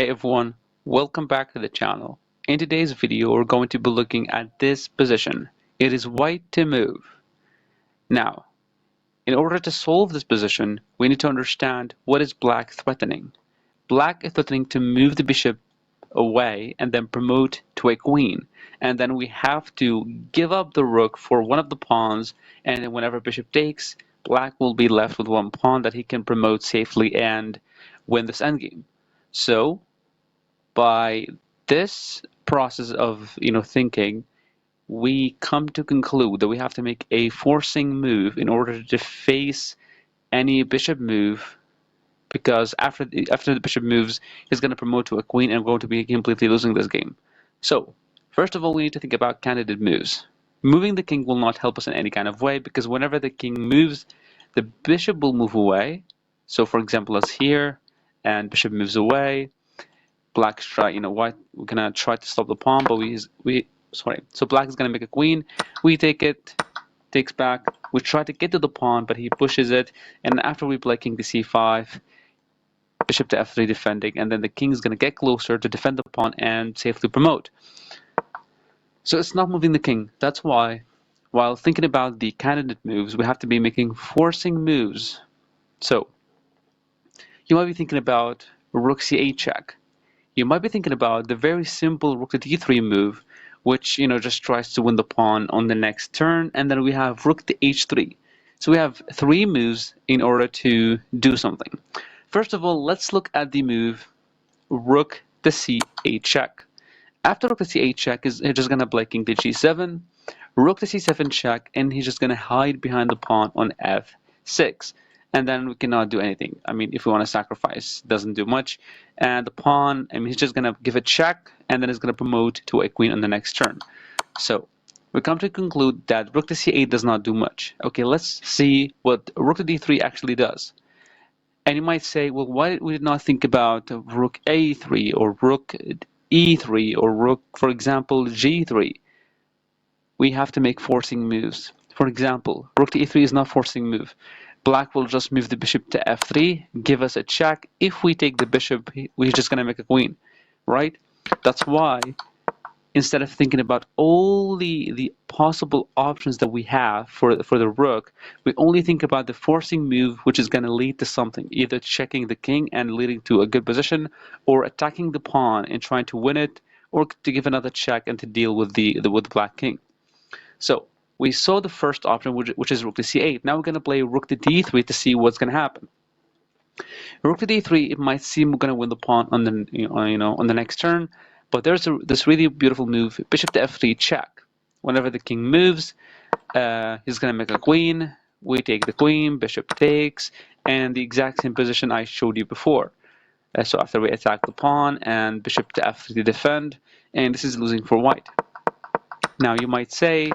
Hey everyone, welcome back to the channel. In today's video, we're going to be looking at this position. It is white to move. Now, in order to solve this position, we need to understand what is black threatening. Black is threatening to move the bishop away and then promote to a queen. And then we have to give up the rook for one of the pawns, and then whenever bishop takes, black will be left with one pawn that he can promote safely and win this endgame. So, by this process of thinking, we come to conclude that we have to make a forcing move in order to face any bishop move, because after the bishop moves, he's going to promote to a queen and we're going to be completely losing this game. So first of all, we need to think about candidate moves. Moving the king will not help us in any kind of way, because whenever the king moves, the bishop will move away. So for example, as here, and bishop moves away, black's try, white, we're gonna try to stop the pawn, but so black is gonna make a queen. We take it, takes back. We try to get to the pawn, but he pushes it, and after we play king to c5, bishop to f3 defending, and then the king is gonna get closer to defend the pawn and safely promote. So it's not moving the king. That's why, while thinking about the candidate moves, we have to be making forcing moves. So you might be thinking about rook c8 check. You might be thinking about the very simple rook to d3 move, which just tries to win the pawn on the next turn, and then we have rook to h3. So we have three moves in order to do something. First of all, let's look at the move rook to c8 check. After rook to c8 check, he's just gonna play king to g7, rook to c7 check, and he's just gonna hide behind the pawn on f6. And then we cannot do anything. I mean, if we want to sacrifice, doesn't do much. And the pawn, I mean, he's just gonna give a check, and then he's gonna promote to a queen on the next turn. So we come to conclude that rook to c8 does not do much. Okay, let's see what rook to d3 actually does. And you might say, well, why did we not think about rook a3 or rook e3 or rook, for example, g3? We have to make forcing moves. For example, rook to e3 is not forcing move. Black will just move the bishop to f3, give us a check. If we take the bishop, we're just going to make a queen, right? That's why, instead of thinking about all the possible options that we have for the rook, we only think about the forcing move, which is going to lead to something, either checking the king and leading to a good position, or attacking the pawn and trying to win it, or to give another check and to deal with the black king. So we saw the first option, which is rook to c8. Now we're going to play rook to d3 to see what's going to happen. Rook to d3, it might seem we're going to win the pawn on the on the next turn, but there's this really beautiful move, bishop to f3 check. Whenever the king moves, he's going to make a queen. We take the queen, bishop takes, and the exact same position I showed you before. So after we attack the pawn and bishop to f3 to defend, and this is losing for white. Now you might say,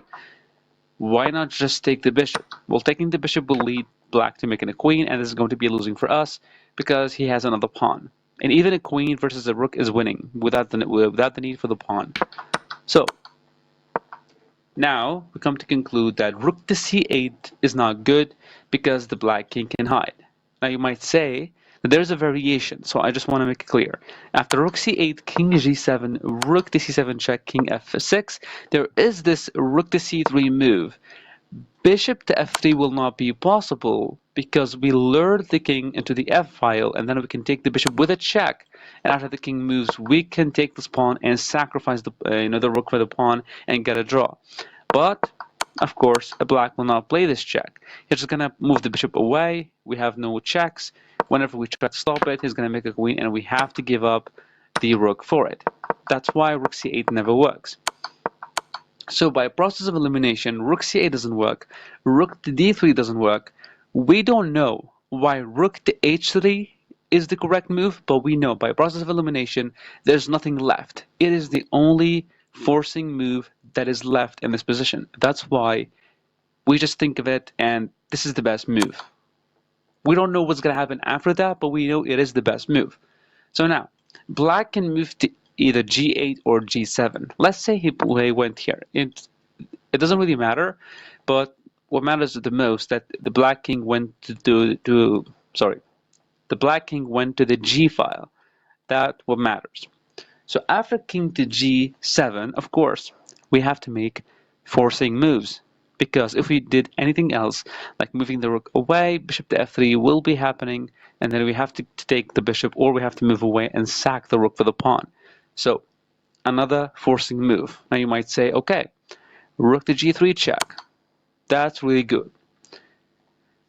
why not just take the bishop? Well, taking the bishop will lead black to making a queen, and this is going to be losing for us because he has another pawn. And even a queen versus a rook is winning without the need for the pawn. So now we come to conclude that rook to c8 is not good because the black king can hide. Now you might say that there's a variation, so I just want to make it clear. After rook c8, king g7, rook to c7 check, king f6, there is this rook to c3 move. Bishop to f3 will not be possible because we lured the king into the f file, and then we can take the bishop with a check. And after the king moves, we can take this pawn and sacrifice the the rook for the pawn and get a draw. But of course, a black will not play this check. He's just gonna move the bishop away. We have no checks. Whenever we try to stop it, he's gonna make a queen, and we have to give up the rook for it. That's why rook c8 never works. So by a process of elimination, rook c8 doesn't work, rook to d3 doesn't work. We don't know why rook to h3 is the correct move, but we know by a process of elimination, there's nothing left. It is the only forcing move that is left in this position. That's why we just think of it, and this is the best move. We don't know what's going to happen after that, but we know it is the best move. So now, black can move to either g8 or g7. Let's say he went here. It doesn't really matter, but what matters the most that the black king went to the black king went to the g file. That's what matters. So after king to g7, of course, we have to make forcing moves. Because if we did anything else, like moving the rook away, bishop to f3 will be happening, and then we have to take the bishop, or we have to move away and sack the rook for the pawn. So another forcing move. Now you might say, okay, rook to g3 check. That's really good.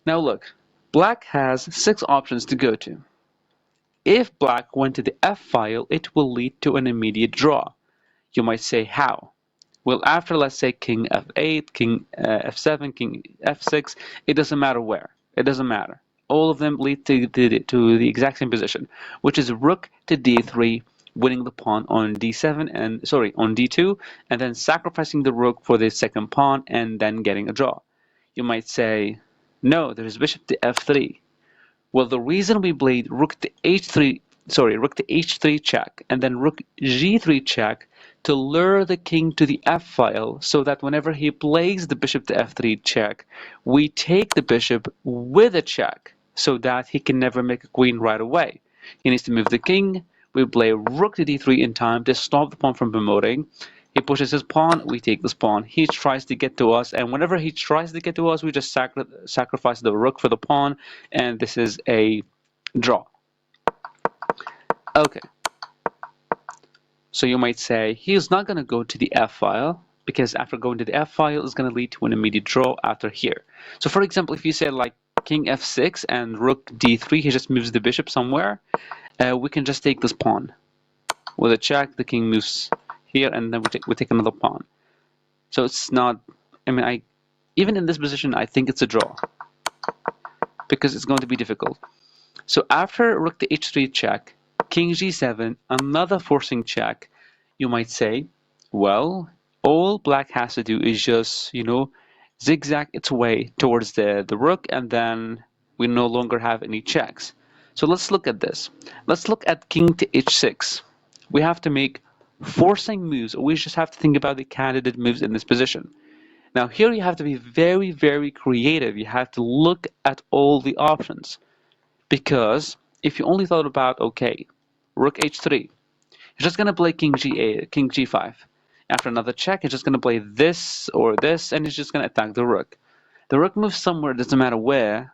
Now look, black has 6 options to go to. If black went to the f-file, it will lead to an immediate draw. You might say, how? Well, after, let's say, king f8, king f7, king f6, it doesn't matter where. It doesn't matter. All of them lead to the exact same position, which is rook to d3, winning the pawn on d7 and on d2, and then sacrificing the rook for the second pawn and then getting a draw. You might say, no, there's bishop to f3. Well, the reason we played rook to h3 check and then rook g3 check to lure the king to the f-file so that whenever he plays the bishop to f3 check, we take the bishop with a check so that he can never make a queen right away. He needs to move the king. We play rook to d3 in time to stop the pawn from promoting. He pushes his pawn, we take this pawn. He tries to get to us, and whenever he tries to get to us, we just sacrifice the rook for the pawn, and this is a draw. Okay. So you might say, he's not going to go to the f-file, because after going to the f-file, it's going to lead to an immediate draw after here. So for example, if you say like king f6 and rook d3, he just moves the bishop somewhere, we can just take this pawn. With a check, the king moves here, and then we take another pawn. So it's not, even in this position, I think it's a draw because it's going to be difficult. So after rook to h3 check, king g7, another forcing check, you might say, well, all black has to do is just, zigzag its way towards the rook, and then we no longer have any checks. So let's look at this. Let's look at king to h6. We have to make forcing moves, or we just have to think about the candidate moves in this position. Now here you have to be very, very creative. You have to look at all the options. Because if you only thought about, okay, rook h3, you're just going to play king g8, king g5. After another check, you're just going to play this or this, and it's just going to attack the rook. The rook moves somewhere, doesn't matter where,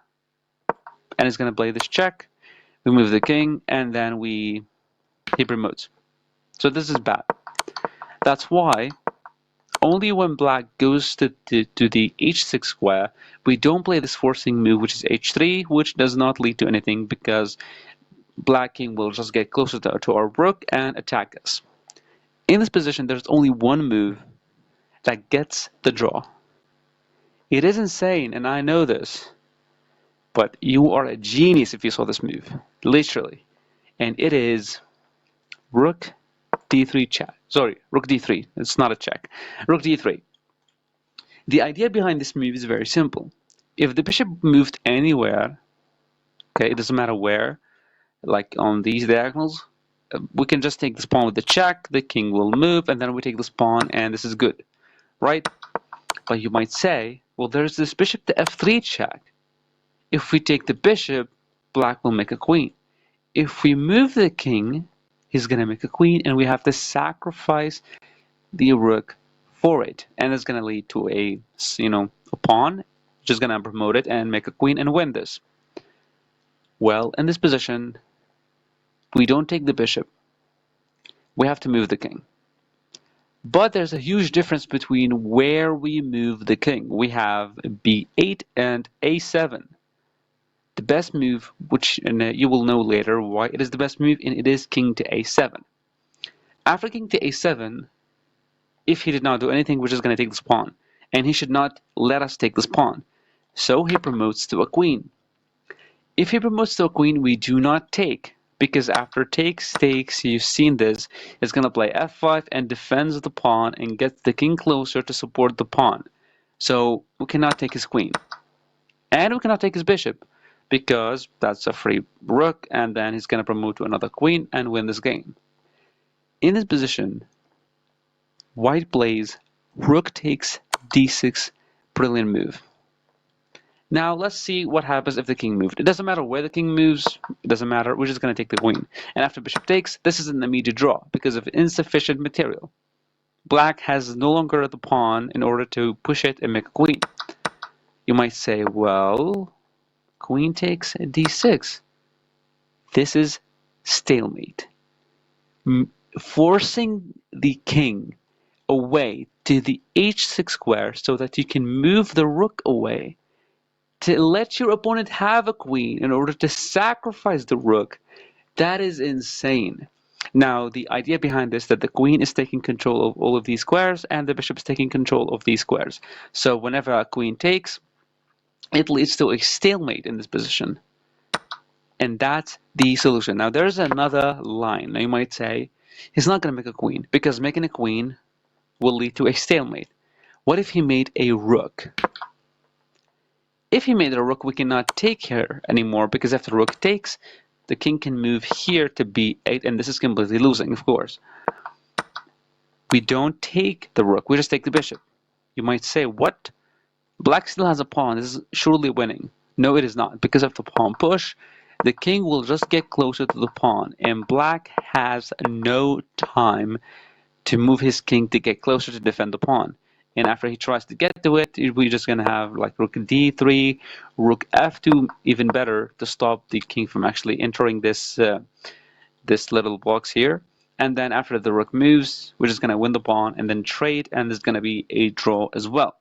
and it's going to play this check. We move the king, and then he promotes. So this is bad. That's why only when black goes to the h6 square, we don't play this forcing move, which is h3, which does not lead to anything because black king will just get closer to our rook and attack us. In this position, there's only one move that gets the draw. It is insane, and I know this, but you are a genius if you saw this move, literally. And it is rook d3 check. Sorry, rook d3. It's not a check. Rook d3. The idea behind this move is very simple. If the bishop moved anywhere, okay, it doesn't matter where, like on these diagonals, we can just take this pawn with the check, the king will move, and then we take this pawn, and this is good, right? But you might say, well, there's this bishop to f3 check. If we take the bishop, black will make a queen. If we move the king, he's going to make a queen, and we have to sacrifice the rook for it. And it's going to lead to a pawn, which is going to promote it and make a queen and win this. Well, in this position, we don't take the bishop. We have to move the king. But there's a huge difference between where we move the king. We have b8 and a7. The best move, which you will know later why it is the best move, and it is king to a7. After king to a7, if he did not do anything, we're just going to take this pawn. And he should not let us take this pawn. So he promotes to a queen. If he promotes to a queen, we do not take. Because after takes, you've seen this, it's going to play f5 and defends the pawn and gets the king closer to support the pawn. So we cannot take his queen. And we cannot take his bishop, because that's a free rook, and then he's going to promote to another queen and win this game. In this position, white plays rook takes d6, brilliant move. Now let's see what happens if the king moved. It doesn't matter where the king moves, it doesn't matter, we're just going to take the queen. And after bishop takes, this is an immediate draw because of insufficient material. Black has no longer the pawn in order to push it and make a queen. You might say, well, queen takes d6. This is stalemate. Forcing the king away to the h6 square so that you can move the rook away to let your opponent have a queen in order to sacrifice the rook, that is insane. Now, the idea behind this is that the queen is taking control of all of these squares and the bishop is taking control of these squares. So whenever a queen takes, it leads to a stalemate in this position. And that's the solution. Now, there's another line. Now, you might say, he's not going to make a queen because making a queen will lead to a stalemate. What if he made a rook? If he made a rook, we cannot take here anymore because if the rook takes, the king can move here to b8, and this is completely losing, of course. We don't take the rook, we just take the bishop. You might say, what? Black still has a pawn, this is surely winning. No, it is not. Because of the pawn push, the king will just get closer to the pawn, and black has no time to move his king to get closer to defend the pawn. And after he tries to get to it, we're just going to have like rook d3, rook f2, even better to stop the king from actually entering this this little box here. And then after the rook moves, we're just going to win the pawn and then trade, and there's going to be a draw as well.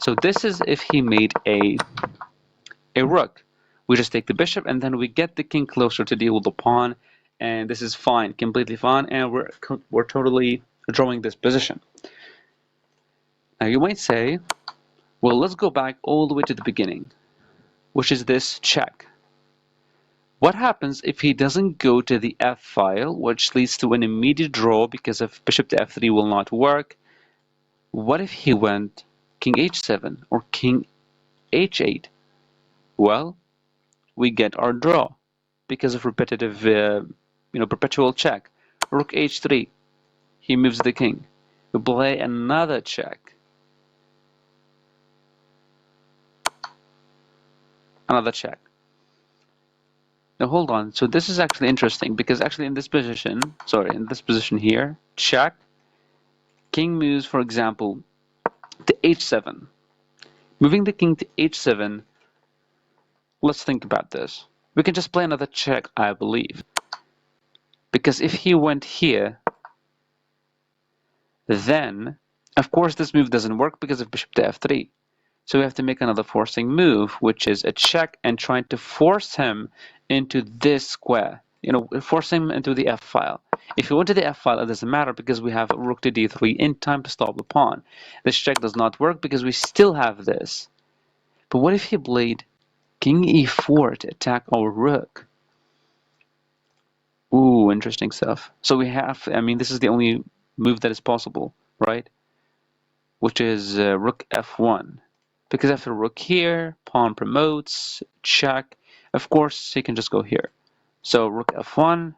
So this is if he made a rook. We just take the bishop and then we get the king closer to deal with the pawn, and this is fine, completely fine, and we're totally drawing this position. Now you might say, well, let's go back all the way to the beginning, which is this check. What happens if he doesn't go to the f file, which leads to an immediate draw because of bishop to f3 will not work? What if he went king h7 or king h8? Well, we get our draw because of repetitive, perpetual check. Rook h3, he moves the king. We play another check. Another check. Now hold on, so this is actually interesting because actually in this position here, check, king moves, for example, to h7. Moving the king to h7, let's think about this. We can just play another check, I believe. Because if he went here, then, of course, this move doesn't work because of bishop to f3. So we have to make another forcing move, which is a check and trying to force him into this square. Force him into the f file. If you went to the f file, it doesn't matter because we have rook to d3 in time to stop the pawn. This check does not work because we still have this. But what if he played king e4 to attack our rook? Ooh, interesting stuff. So we have, this is the only move that is possible, right? Which is rook f1. Because after rook here, pawn promotes, check. Of course, he can just go here. So rook f1.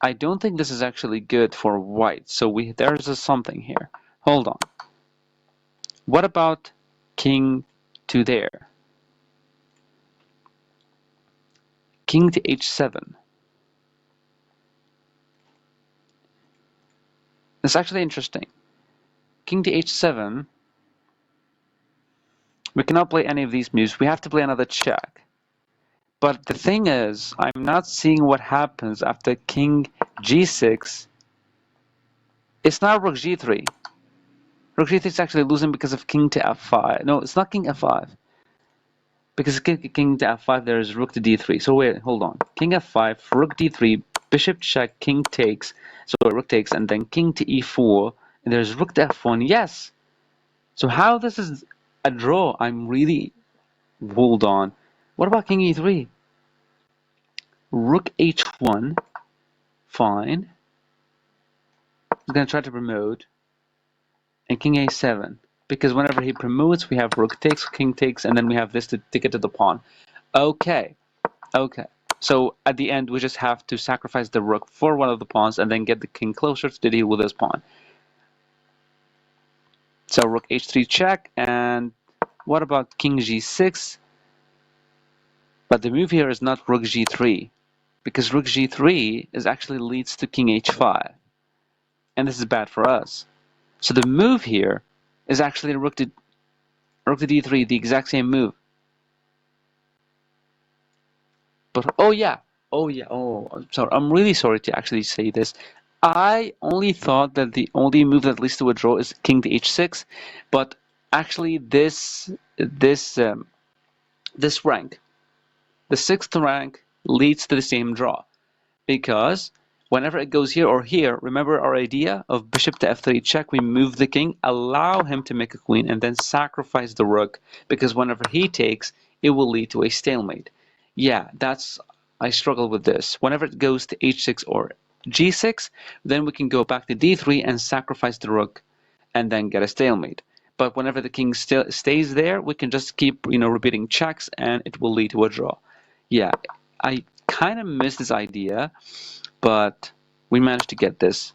I don't think this is actually good for white. So there's a something here. Hold on. What about king to there? King to h7. It's actually interesting. King to h7. We cannot play any of these moves. We have to play another check. But the thing is, I'm not seeing what happens after king g6. It's not rook g3. Rook g3 is actually losing because of king to f5. No, it's not king f5. Because king to f5, there is rook to d3. So wait, hold on. King f5, rook d3, bishop check, king takes. So rook takes, and then king to e4. And there's rook to f1. Yes! So how this is a draw? I'm really... Hold on. What about king e3? Rook h1. Fine. He's going to try to promote. And king a7. Because whenever he promotes, we have rook takes, king takes, and then we have this to get to the pawn. Okay. So at the end, we just have to sacrifice the rook for one of the pawns and then get the king closer to deal with this pawn. So rook h3 check, and what about king g6? But the move here is not rook g3, because rook g3 is actually leads to king h5, and this is bad for us. So the move here is actually rook to d3, the exact same move. But oh yeah, I'm sorry. I'm really sorry to actually say this. I only thought that the only move that leads to a draw is king to h6, but actually this rank, the sixth rank, leads to the same draw, because whenever it goes here or here, remember our idea of bishop to f3 check, we move the king, allow him to make a queen, and then sacrifice the rook, because whenever he takes, it will lead to a stalemate. Yeah, I struggle with this. Whenever it goes to h6 or g6, then we can go back to d3 and sacrifice the rook, and then get a stalemate. But whenever the king still stays there, we can just keep, repeating checks, and it will lead to a draw. Yeah, I kind of miss this idea, but we managed to get this.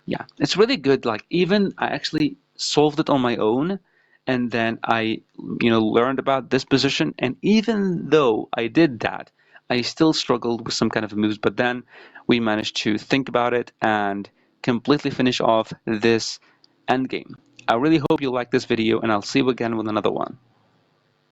Yeah, it's really good. Like, even I actually solved it on my own, and then I, learned about this position. And even though I did that, I still struggled with some kind of moves. But then we managed to think about it and completely finish off this endgame. I really hope you like this video, and I'll see you again with another one.